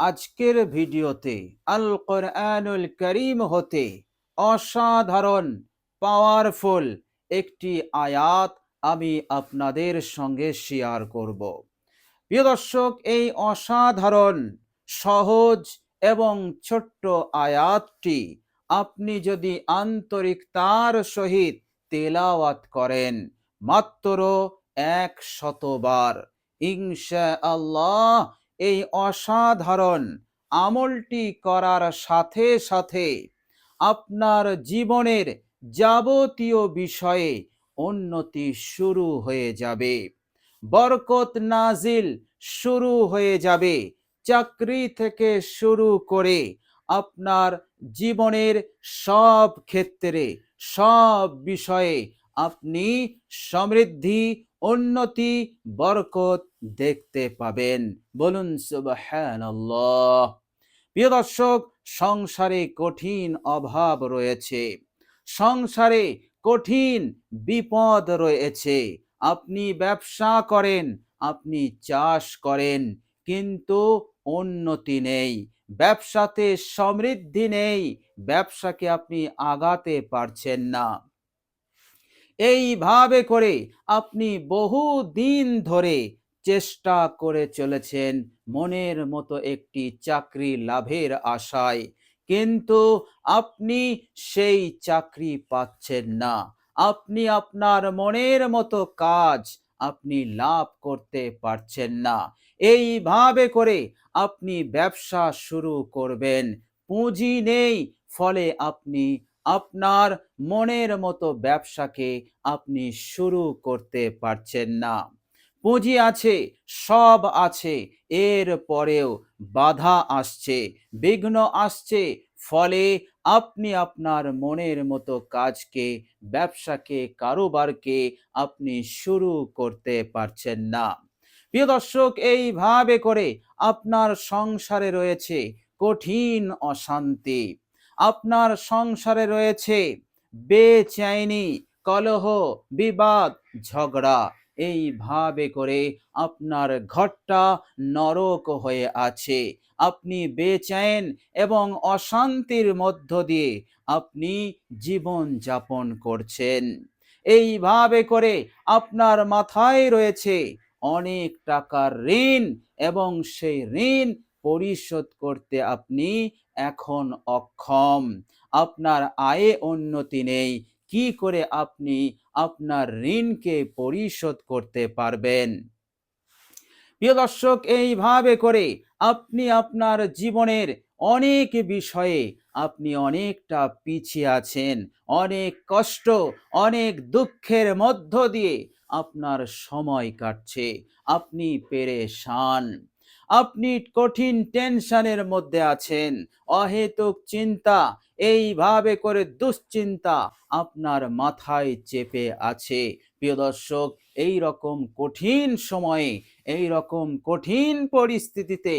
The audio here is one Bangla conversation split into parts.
আজকের ভিডিওতে আল কোরআনুল কারীম হতে অসাধারণ পাওয়ারফুল একটি আয়াত আমি আপনাদের সঙ্গে শেয়ার করব। প্রিয় দর্শক, এই অসাধারণ সহজ এবং ছোট্ট আয়াতটি আপনি যদি আন্তরিকতার সহিত তেলাওয়াত করেন মাত্র 100 বার, ইনশাআল্লাহ এই অসাধারণ আমলটি করার সাথে সাথে আপনার জীবনের যাবতীয় বিষয়ে উন্নতি শুরু হয়ে যাবে, বরকত নাজিল শুরু হয়ে যাবে। চাকরি থেকে শুরু করে আপনার জীবনের সব ক্ষেত্রে, সব বিষয়ে আপনি সমৃদ্ধি, উন্নতি, বরকত দেখতে পাবেন। বলুন সুবহানাল্লাহ। প্রিয় দর্শক, সংসারে কঠিন অভাব রয়েছে, সংসারে কঠিন বিপদ রয়েছে। আপনি ব্যবসা করেন, আপনি চাষ করেন, কিন্তু উন্নতি নেই, ব্যবসাতে সমৃদ্ধি নেই, ব্যবসাকে আপনি আগাতে পারছেন না। এইভাবে করে আপনি বহু দিন ধরে চেষ্টা করে চলেছেন মনের মতো একটি চাকরি লাভের আশায়, কিন্তু আপনি সেই চাকরি পাচ্ছেন না। আপনি আপনার মনের মতো কাজ আপনি লাভ করতে পারছেন না। এইভাবে করে আপনি ব্যবসা শুরু করবেন, পুঁজি নেই, ফলে আপনি আপনার মনের মতো ব্যবসাকে আপনি শুরু করতে পারছেন না। পুঁজি আছে, সব আছে, এর পরেও বাধা আসছে, বিঘ্ন আসছে, ফলে আপনি আপনার মনের মতো কাজকে, ব্যবসাকে, কারোবারকে আপনি শুরু করতে পারছেন না। প্রিয় দর্শক, এইভাবে করে আপনার সংসারে রয়েছে কঠিন অশান্তি, আপনার সংসারে রয়েছে বেচैनी, কলহ, বিবাদ, ঝগড়া। এইভাবে করে আপনার ঘরটা নরক হয়ে আছে। আপনি বেচैन এবং অশান্তির মধ্য দিয়ে আপনি জীবন যাপন করছেন। এইভাবে করে আপনার মাথায় রয়েছে অনেক টাকার ঋণ এবং সেই ঋণ পরিশোধ করতে আপনি এখন অক্ষম। আপনার আয়ে উন্নতি নেই, কি করে আপনি আপনার ঋণকে পরিশোধ করতে পারবেন? প্রিয় দর্শক, এইভাবে করে আপনি আপনার জীবনের অনেক বিষয়ে আপনি অনেকটা পিছিয়ে আছেন, অনেক কষ্ট, অনেক দুঃখের মধ্য দিয়ে আপনার সময় কাটছে, আপনি পেরেশান, আপনি কঠিন টেনশনের মধ্যে আছেন, অহেতুক চিন্তা, এইভাবে করে দুশ্চিন্তা আপনার মাথায় চেপে আছে। প্রিয় দর্শক, এই রকম কঠিন সময়ে, এই রকম কঠিন পরিস্থিতিতে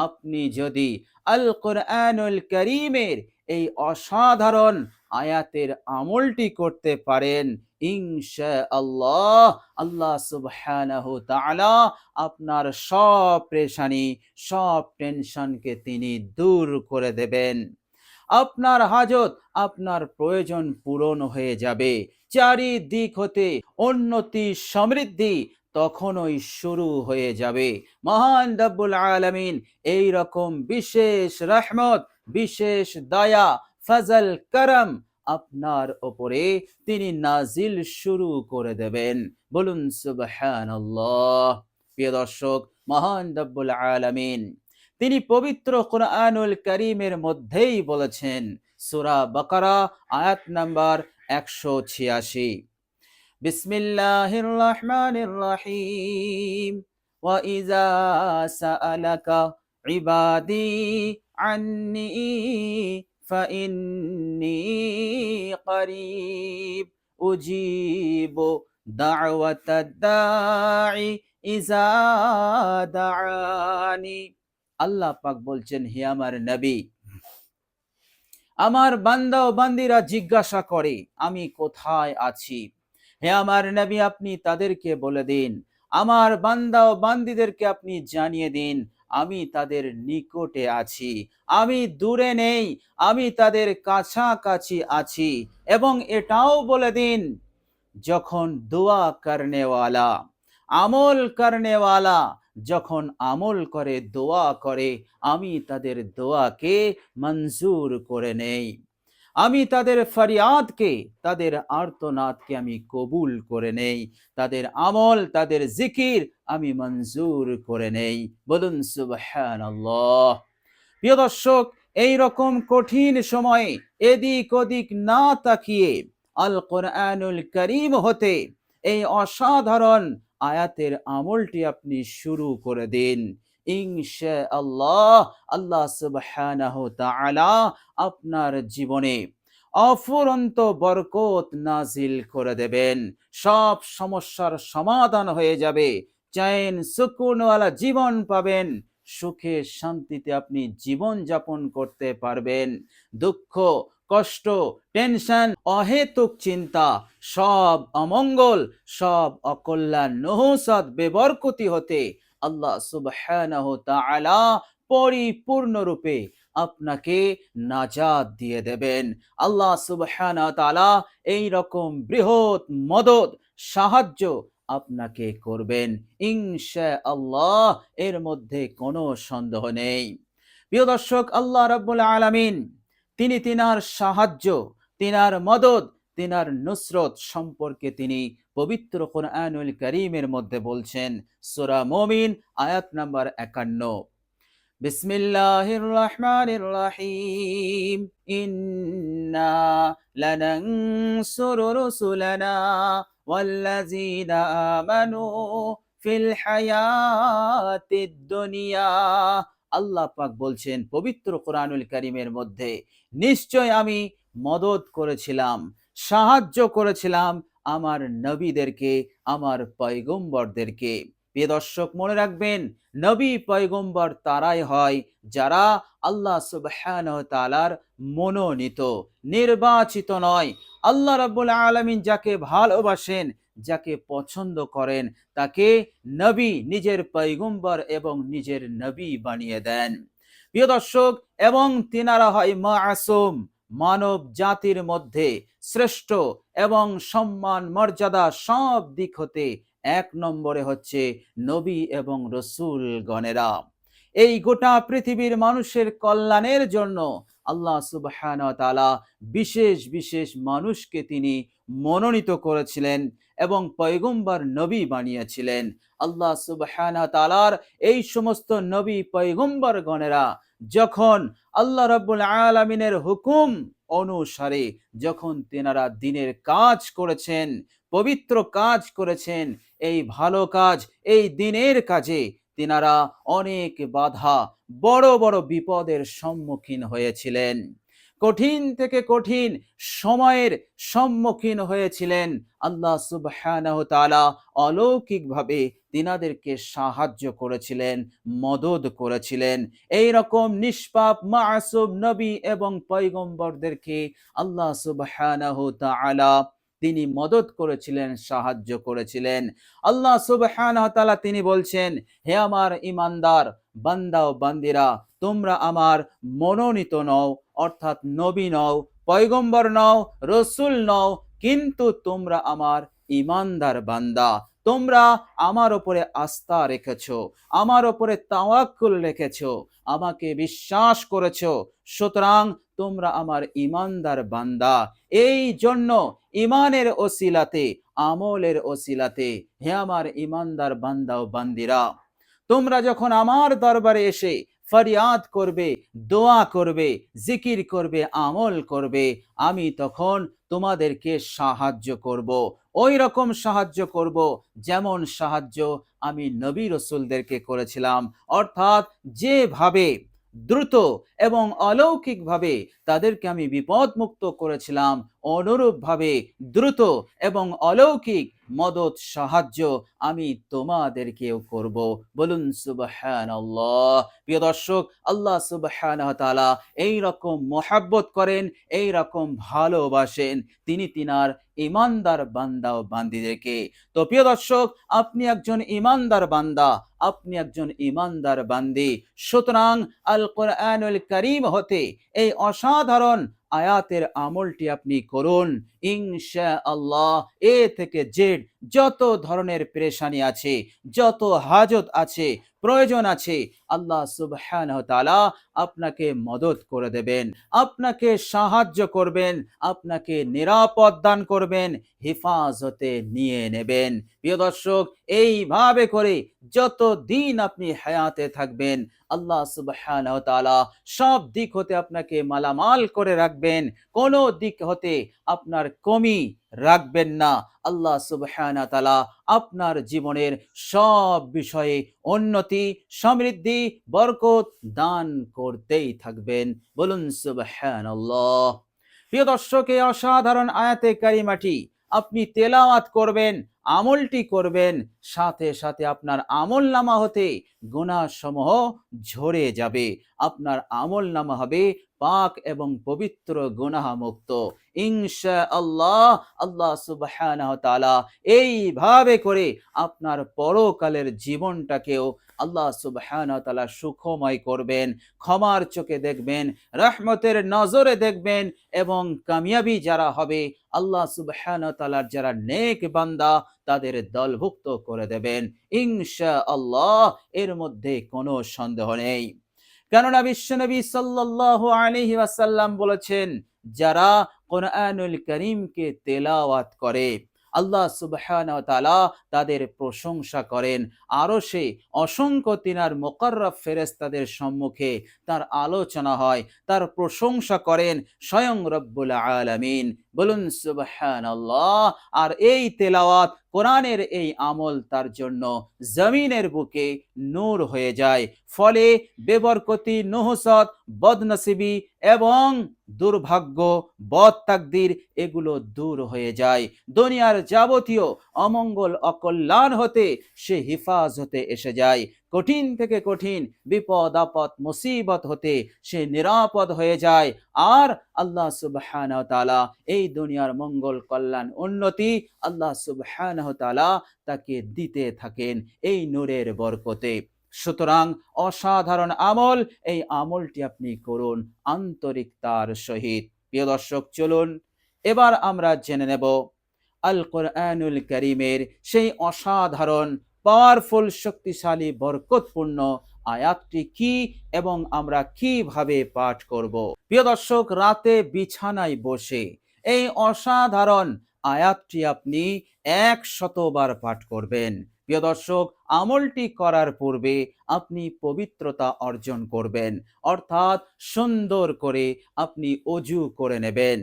আপনি যদি আল কোরআনুল কারীমের এই অসাধারণ আয়াতের আমলটি করতে পারেন, ইনশাআল্লাহ আল্লাহ সুবহানাহু তাআলা আপনার সব পেরেশানি, সব টেনশনকে তিনি দূর করে দেবেন। আপনার হাজত, আপনার প্রয়োজন পূরণ হয়ে যাবে, চারিদিক হতে উন্নতি, সমৃদ্ধি তখনই শুরু হয়ে যাবে। মহান রব্বুল আলামিন এই রকম বিশেষ রহমত, বিশেষ দয়া, ফজল, করম আপনার ওপরে তিনি নাজিল শুরু করে দেবেন। বলুন সুবহানাল্লাহ। প্রিয় দর্শক, মহান রব্বুল আলামিন তিনি পবিত্র কোরআনুল কারীমের মধ্যেই বলেছেন, সূরা বাকারা আয়াত নাম্বার 186, বিসমিল্লাহির রহমানির রহিম, ওয়া ইযা সাআলাকা ইবাদি আন্নী ফাইন্নী করিব উজিবু দাওয়াতাদ দাঈ ইযা দাআনি। আল্লাহ পাক বলছেন, হে আমার নবী, আমার বান্দা ও বান্দিরা জিজ্ঞাসা করে আমি কোথায় আছি। হে আমার নবী, আপনি তাদেরকে বলে দিন, আমার বান্দা ও বান্দিদেরকে আপনি জানিয়ে দিন, আমি তাদের নিকটে আছি, আমি দূরে নেই, আমি তাদের কাছাকাছি আছি। এবং এটাও বলে দিন, যখন দোয়া করনেওয়ালা, আমল করনেওয়ালা যখন আমল করে, দোয়া করে, আমি তাদের দোয়াকে মঞ্জুর করে নেই। আমি তাদের ফরিয়াদকে, তাদের আর্তনাদকে আমি কবুল করে নেই। তাদের আমল, তাদের জিকির আমি মঞ্জুর করে নেই। বলুন সুবহানাল্লাহ। প্রিয় দর্শক, এই রকম কঠিন সময়ে এদিক ওদিক না তাকিয়ে আল কোরআনুল কারীম হতে এই অসাধারণ আয়াতের আমলটি আপনি শুরু করে দিন। ইনশাআল্লাহ আল্লাহ সুবহানাহু তাআলা আপনার জীবনে অফুরন্ত বরকত নাজিল করে দেবেন। সব সমস্যার সমাধান হয়ে যাবে। চैन সুকুনওয়ালা জীবন পাবেন। সুখে শান্তিতে আপনি জীবন যাপন করতে পারবেন। দুঃখ, কষ্ট, টেনশন, অহেতুক চিন্তা, সব অমঙ্গল, সব অকল্যাণ, নহসত, বেবরকতি হতে আল্লাহ সুবহানাহু তাআলা পরিপূর্ণরূপে আপনাকে নাজাত দিয়ে দেবেন। আল্লাহ সুবহানাহু তাআলা এই রকম বৃহৎ মদদ, সাহায্য আপনাকে করবেন ইনশাআল্লাহ, এর মধ্যে কোনো সন্দেহ নেই। প্রিয় দর্শক, আল্লাহ রাব্বুল আলামিন তিনি তিনার সাহায্য, তিনার মদদ, তিনার নুসরত সম্পর্কে তিনি পবিত্র কোরআনুল কারীমের মধ্যে বলছেন। সূরা মুমিন আয়াত নাম্বার 51। বিসমিল্লাহির রহমানির রহিম। ইন্না লানানসুরু রুসুলানা ওয়াল্লাযীনা আমানু ফিল হায়াতিদ দুনিয়া। আল্লাহ পাক বলছেন পবিত্র কোরআনুল কারীমের মধ্যে, নিশ্চয় আমি মদদ করেছিলাম, সাহায্য করেছিলাম আমার নবীদেরকে, আমার পয়গম্বরদেরকে। প্রিয় দর্শক, মনে রাখবেন, নবী পয়গম্বর তারাই হয় যারা আল্লাহ সুবহানাহু ওয়া তাআলার মনোনীত, নির্বাচিত নয়। আল্লাহ রাব্বুল আলামিন যাকে ভালোবাসেন, যাকে পছন্দ করেন, তাকে নবী, নিজের পয়গম্বর এবং নিজের নবী বানিয়ে দেন। প্রিয় দর্শক, এবং তিনারা হয় মাসুম, মানব জাতির মধ্যে শ্রেষ্ঠ এবং সম্মান মর্যাদা সব দিক হতে এক নম্বরে হচ্ছে নবী এবং রসুল গণেরা। এই গোটা পৃথিবীর মানুষের কল্যাণের জন্য আল্লাহ সুবহানাহু ওয়া তাআলা বিশেষ বিশেষ মানুষকে তিনি মনোনীত করেছিলেন এবং পয়গম্বর নবী বানিয়েছিলেন। আল্লাহ সুবহানাহু ওয়া তাআলার এই সমস্ত নবী পয়গম্বর গণেরা যখন আল্লাহ রাব্বুল আলামিনের হুকুম অনুসারে যখন তেনারা দিনের কাজ করেছেন, পবিত্র কাজ করেছেন, এই ভালো কাজ, এই দিনের কাজে তেনারা অনেক বাধা, বড় বড় বিপদের সম্মুখীন হয়েছিলেন। কঠিন থেকে কঠিন সময়ের সম্মুখীন হয়েছিলেন। আল্লাহ সুবহানাহু ওয়া তাআলা অলৌকিকভাবে তিনাদেরকে সাহায্য করেছিলেন, মদদ করেছিলেন। এই রকম নিষ্পাপ মাসুম নবী এবং পয়গম্বরদেরকে আল্লাহ সুবহানাহু ওয়া তাআলা তিনি মদদ করেছিলেন, সাহায্য করেছিলেন। আল্লাহ সুবহানাহু ওয়া তাআলা তিনি বলছেন, হে আমার ঈমানদার বান্দা ও বান্দিরা, তোমরা আমার মনোনীত নও, অর্থাৎ নবী নও, পয়গম্বর নও, রসুল নও, কিন্তু তোমরা আমার ঈমানদার বান্দা। তোমরা আমার উপরে আস্থা রেখেছো, আমার উপরে তাওয়াক্কুল রেখেছো, আমাকে বিশ্বাস করেছো, সুতরাং তোমরা আমার ঈমানদার বান্দা। এই জন্য ঈমানের ওসিলাতে, আমলের ওসিলাতে, হে আমার ঈমানদার বান্দা ও বান্দিরা, তোমরা যখন আমার দরবারে এসে ফরিয়াদ করবে, দোয়া করবে, জিকির করবে, আমল করবে, আমি তখন তোমাদেরকে সাহায্য করব। ওই রকম সাহায্য করব যেমন সাহায্য আমি নবী রসুলদেরকে করেছিলাম। অর্থাৎ যেভাবে দ্রুত এবং অলৌকিকভাবে তাদেরকে আমি বিপদ মুক্ত করেছিলাম, অনুরূপভাবে দ্রুত এবং অলৌকিক মদত সাহায্য আমি তোমাদেরকেও করব। বলুন সুবহানাল্লাহ। প্রিয় দর্শক, আল্লাহ সুবহানাহু ওয়া তাআলা এই রকম মহাব্বত করেন, এই রকম ভালোবাসেন তিনি তিনার ইমানদার বান্দা ও বান্দীদেরকে। তো প্রিয় দর্শক, আপনি একজন ইমানদার বান্দা, আপনি একজন ইমানদার বান্দী, সুতরাং আল কোরআনুল কারীম হতে এই অসাধারণ আয়াতের আমলটি আপনি করুন ইনশাআল্লাহ। এ থেকে জেড যত ধরনের পেরেশানি আছে, যত হাজত আছে, প্রয়োজন আছে, আল্লাহ সুবহানাহু ওয়া তাআলা আপনাকে মদত করে দেবেন, আপনাকে সাহায্য করবেন, আপনাকে নিরাপদ দান করবেন, হেফাজতে নিয়ে নেবেন। প্রিয় দর্শক, এইভাবে করে যত দিন আপনি হায়াতে থাকবেন আল্লাহ সুবহানাহু ওয়া তাআলা সব দিক হতে আপনাকে মালামাল করে রাখবেন, কোনো দিক হতে আপনার কমি রাখবেন না। আল্লাহ সুবহানাহু ওয়া তাআলা আপনার জীবনের সব বিষয়ে উন্নতি, সমৃদ্ধি, বরকত দান করতেই থাকবেন। বলুন সুবহানাল্লাহ। প্রিয় দর্শক, এই অসাধারণ আয়াতে কারিমাটি আপনি তেলাওয়াত করবেন, আমলটি করবেন, সাথে সাথে আপনার আমলনামা হতে গুনাহসমূহ ঝরে যাবে। আপনার আমলনামা হবে পাক এবং পবিত্র গুনাহমুক্ত ইনশাআল্লাহ। আল্লাহ সুবহানাহু ওয়া তাআলা এইভাবে করে আপনার পরকালের জীবনটাকেও আল্লাহ সুবহানাহু ওয়া তাআলা সুখময় করবেন, ক্ষমার চোখে দেখবেন, রহমতের নজরে দেখবেন এবং কামিয়াবি যারা হবে আল্লাহ সুবহানাহু ওয়া তাআলার যারা নেক বান্দা তাদের দলভুক্ত করে দেবেন ইনশাআল্লাহ। এর মধ্যে কোনো সন্দেহ নেই। কেননা বিশ্বনবী সাল্লাল্লাহু আলাইহি ওয়াসাল্লাম বলেছেন, যারা কোরআনুল কারীমকে তেলাওয়াত করে আল্লাহ সুবহানাহু ওয়া তাআলা তাদের প্রশংসা করেন। আরশে অসংখ্য তিনার মুকাররব ফেরেশতাদের সম্মুখে তার আলোচনা হয়, তার প্রশংসা করেন স্বয়ং রব্বুল আলামিন। বলুন সুবহানাল্লাহ। আর এই তেলাওয়াত কোরআনের এই আমল তার জন্য জমিনের বুকে নূর হয়ে যায়। ফলে বেবরকতি, নহসত, বদনসিবি এবং দুর্ভাগ্য, বদ তাকদির এগুলো দূর হয়ে যায়। দুনিয়ার যাবতীয় অমঙ্গল, অকল্যাণ হতে সে হেফাজতে এসে যায়। কঠিন থেকে কঠিন বিপদ আপদ মুসিবত হতে সে নিরাপদ হয়ে যায়। আর আল্লাহ সুবহানাহু ওয়া তাআলা এই দুনিয়ার মঙ্গল, কল্যাণ, উন্নতি আল্লাহ সুবহানাহু ওয়া তাআলা তাকে দিতে থাকেন এই নূরের বরকতে। সুতরাং অসাধারণ আমল, এই আমলটি আপনি করুন আন্তরিকতার সহিত। প্রিয় দর্শক, চলুন এবার আমরা জেনে নেব আল কোরআনুল কারীমের সেই অসাধারণ, পাওয়ারফুল, শক্তিশালী, বরকতপূর্ণ আয়াতটি কি এবং আমরা কিভাবে পাঠ করব। প্রিয় দর্শক, রাতে বিছানায় বসে এই অসাধারণ আয়াতটি আপনি 100 বার পাঠ করবেন। প্রিয় দর্শক, আমলটি করার পূর্বে আপনি পবিত্রতা অর্জন করবেন, অর্থাৎ সুন্দর করে আপনি অজু করে নেবেন।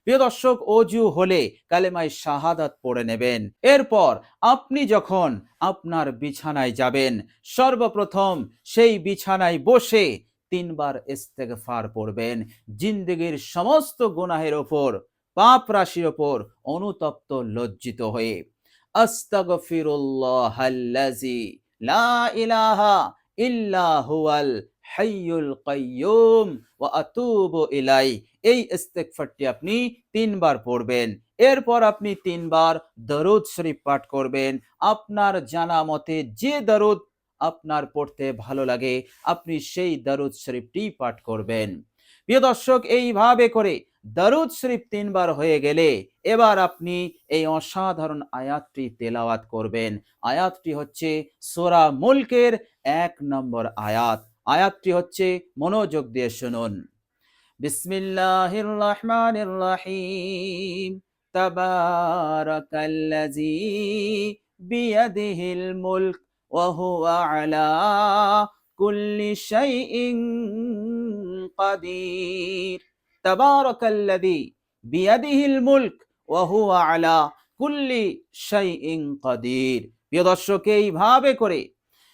প্রিয় দর্শক, অজু হলে কালেমায়ে শাহাদাত পড়ে নেবেন। এরপর আপনি যখন আপনার বিছানায় যাবেন, সর্বপ্রথম সেই বিছানায় বসে 3 বার ইস্তেগফার পড়বেন। জিন্দেগীর সমস্ত গুনাহের ওপর, পাপ রাশির ওপর অনুতপ্ত লজ্জিত হয়ে আস্তাগফিরুল্লাহাল্লাযী লা ইলাহা ইল্লা হুয়াল হাইয়ুল কাইয়্যুম ওয়া আতুবু ইলাই। এই ইস্তেগফারটি আপনি 3 বার পড়বেন। এরপর আপনি 3 বার দরুদ শরীফ পাঠ করবেন। আপনার জানা মতে যে দরুদ আপনার পড়তে ভালো লাগে আপনি সেই দরুদ শরীফটি পাঠ করবেন। প্রিয় দর্শক, এইভাবে করে দরুদ শরীফ 3 বার হয়ে গেলে এবার আপনি এই অসাধারণ আয়াতটি তেলাওয়াত করবেন। আয়াতটি হচ্ছে সূরা মুলকের 1 নম্বর আয়াত। আয়াতটি হচ্ছে, মনোযোগ দিয়ে শুনুন। বিসমিল্লাহির রহমানির রহিম। তাবারাকাল্লাযী বিয়াদিহিল মুলক ওয়া হুয়া আলা কুল্লি শাইইন কাদির। তাবারাকাল্লাযী বিয়াদিহিল মুলক ওয়া হুয়া আলা কুল্লি শাইইন কাদির। প্রিয় দর্শক, এইভাবে করে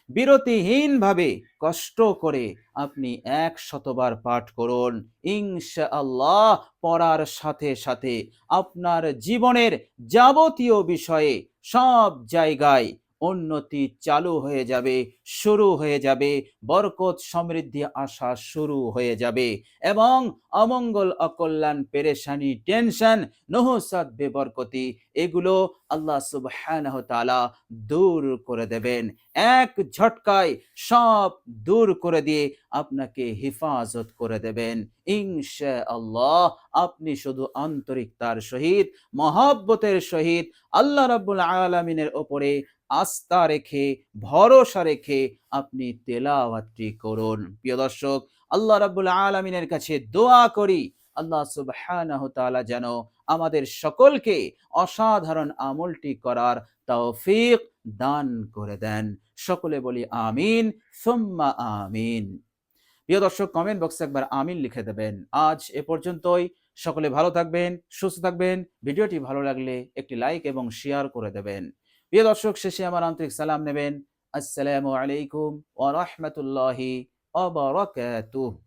বিরতিহীনভাবে কষ্ট করে আপনি ১০০ বার পাঠ করুন। ইনশাআল্লাহ পড়ার সাথে সাথে আপনার জীবনের যাবতীয় বিষয়ে সব জায়গায় উন্নতি চালু হয়ে যাবে, শুরু হয়ে যাবে, বরকত সমৃদ্ধি আসা শুরু হয়ে যাবে এবং অমঙ্গল, অকল্যাণ, পেরেশানি, টেনশন, নহুসাত, বেবরকতি এগুলো আল্লাহ সুবহানাহু ওয়া তাআলা দূর করে দেবেন। এক ঝটকায় সব দূর করে দিয়ে আপনাকে হেফাজত করে দেবেন ইনশাআল্লাহ। আপনি শুধু আন্তরিকতার সহিত, মহব্বতের সহিত আল্লাহ রাব্বুল আলামিনের উপরে আস্থা রেখে, ভরসা রেখে আপনি তেলাওয়াতটি করুন। প্রিয় দর্শক, আল্লাহ রাব্বুল আলামিনের কাছে দোয়া করি আল্লাহ সুবহানাহু ওয়া তাআলা যেন আমাদের সকলকে অসাধারণ আমলটি করার তৌফিক দান করে দেন। সকলে বলি আমিন সুম্মা আমিন। প্রিয় দর্শক, কমেন্ট বক্সে একবার আমিন লিখে দেবেন। আজ এ পর্যন্তই। সকলে ভালো থাকবেন, সুস্থ থাকবেন। ভিডিওটি ভালো লাগলে একটি লাইক এবং শেয়ার করে দেবেন। প্রিয় দর্শক, শেষে আমার আন্তরিক সালাম নেবেন। আসসালামু আলাইকুম ওয়া রাহমাতুল্লাহি ওয়া বারাকাতুহু।